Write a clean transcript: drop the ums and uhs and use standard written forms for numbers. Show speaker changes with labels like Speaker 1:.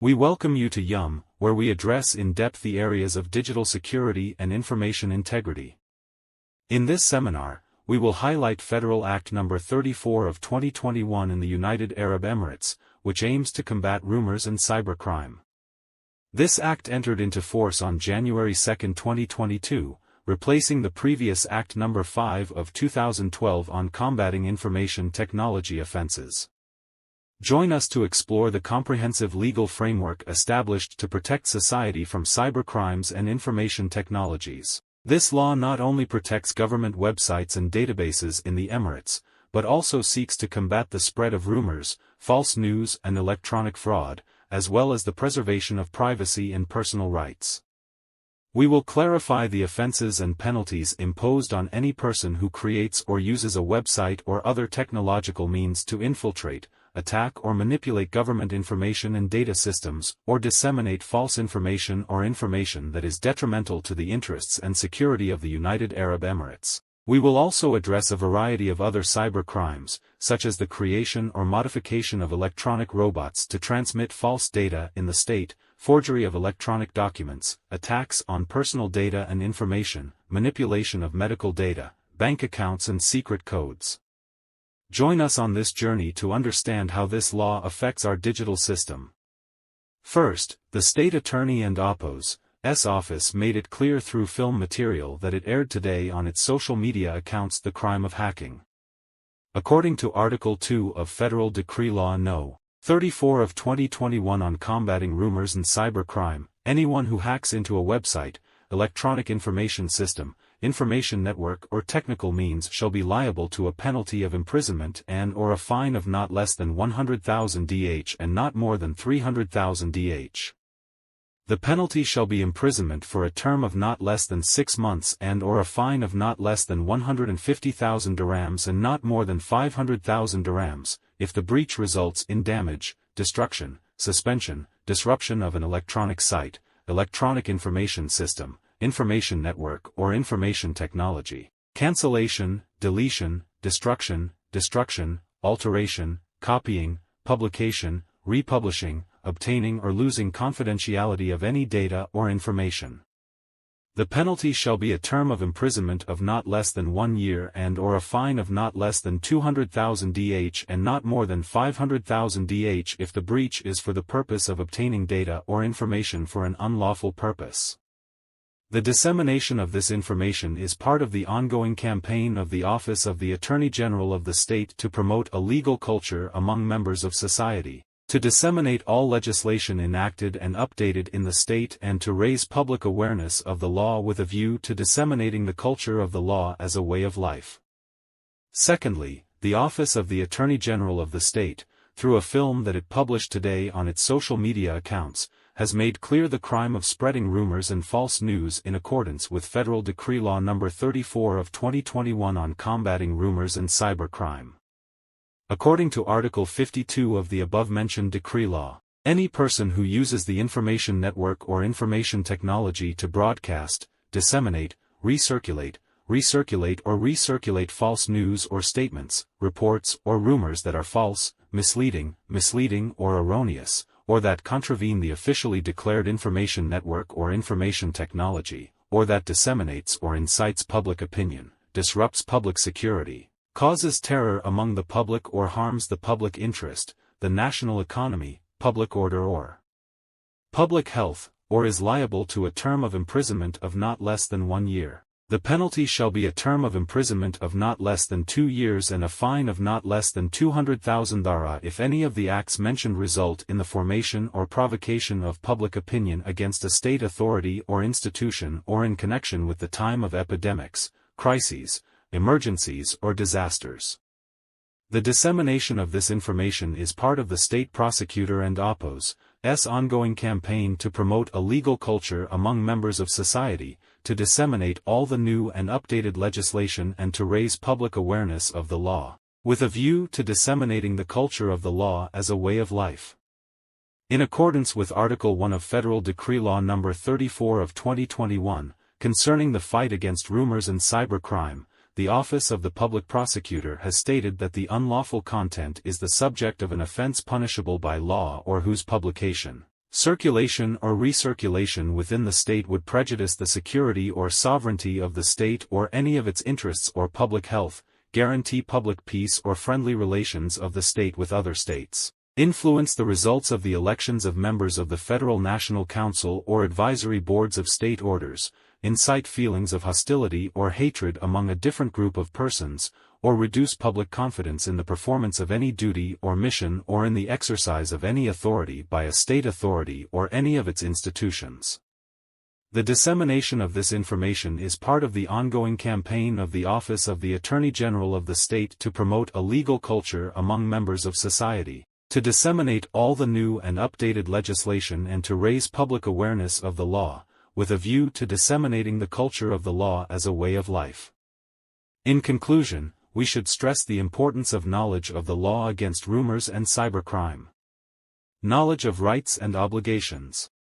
Speaker 1: We welcome you to YUM, where we address in depth the areas of digital security and information integrity. In this seminar, we will highlight Federal Act No. 34 of 2021 in the United Arab Emirates, which aims to combat rumors and cybercrime. This act entered into force on January 2, 2022, replacing the previous Act No. 5 of 2012 on combating information technology offenses. Join us to explore the comprehensive legal framework established to protect society from cybercrimes and information technologies. This law not only protects government websites and databases in the Emirates, but also seeks to combat the spread of rumors, false news and electronic fraud, as well as the preservation of privacy and personal rights. We will clarify the offenses and penalties imposed on any person who creates or uses a website or other technological means to infiltrate, attack or manipulate government information and data systems, or disseminate false information or information that is detrimental to the interests and security of the United Arab Emirates. We will also address a variety of other cyber crimes, such as the creation or modification of electronic robots to transmit false data in the state, forgery of electronic documents, attacks on personal data and information, manipulation of medical data, bank accounts and secret codes. Join us on this journey to understand how this law affects our digital system. First, the State Attorney and apos' office made it clear through film material that it aired today on its social media accounts the crime of hacking. According to Article 2 of Federal Decree Law No. 34 of 2021 on combating rumors and cybercrime, anyone who hacks into a website, electronic information system, information network or technical means shall be liable to a penalty of imprisonment and/or a fine of not less than 100,000 DH and not more than 300,000 DH. The penalty shall be imprisonment for a term of not less than 6 months and/or a fine of not less than 150,000 dirhams and not more than 500,000 dirhams, if the breach results in damage, destruction, suspension, disruption of an electronic site, electronic information system, information network or information technology, cancellation, deletion, destruction, alteration, copying, publication, republishing, obtaining or losing confidentiality of any data or information. The penalty shall be a term of imprisonment of not less than 1 year and/or a fine of not less than 200,000 DH and not more than 500,000 DH if the breach is for the purpose of obtaining data or information for an unlawful purpose. The dissemination of this information is part of the ongoing campaign of the Office of the Attorney General of the state to promote a legal culture among members of society, to disseminate all legislation enacted and updated in the state and to raise public awareness of the law with a view to disseminating the culture of the law as a way of life. Secondly, the Office of the Attorney General of the state, through a film that it published today on its social media accounts, has made clear the crime of spreading rumors and false news in accordance with Federal Decree Law No. 34 of 2021 on combating rumors and cybercrime. According to Article 52 of the above-mentioned decree law, any person who uses the information network or information technology to broadcast, disseminate, recirculate or recirculate false news or statements, reports or rumors that are false, misleading or erroneous, or that contravene the officially declared information network or information technology, or that disseminates or incites public opinion, disrupts public security, causes terror among the public or harms the public interest, the national economy, public order or public health, or is liable to a term of imprisonment of not less than 1 year. The penalty shall be a term of imprisonment of not less than 2 years and a fine of not less than 200,000 dara if any of the acts mentioned result in the formation or provocation of public opinion against a state authority or institution or in connection with the time of epidemics, crises, emergencies or disasters. The dissemination of this information is part of the State Prosecutor and apos' ongoing campaign to promote a legal culture among members of society, to disseminate all the new and updated legislation and to raise public awareness of the law, with a view to disseminating the culture of the law as a way of life. In accordance with Article 1 of Federal Decree Law No. 34 of 2021, concerning the fight against rumors and cybercrime, the Office of the Public Prosecutor has stated that the unlawful content is the subject of an offense punishable by law or whose publication, Circulation or recirculation within the state would prejudice the security or sovereignty of the state or any of its interests or public health, guarantee public peace or friendly relations of the state with other states, influence the results of the elections of members of the Federal National Council or advisory boards of state orders, incite feelings of hostility or hatred among a different group of persons, or reduce public confidence in the performance of any duty or mission or in the exercise of any authority by a state authority or any of its institutions. The dissemination of this information is part of the ongoing campaign of the Office of the Attorney General of the state to promote a legal culture among members of society, to disseminate all the new and updated legislation and to raise public awareness of the law, with a view to disseminating the culture of the law as a way of life. In conclusion, we should stress the importance of knowledge of the law against rumors and cybercrime. Knowledge of rights and obligations.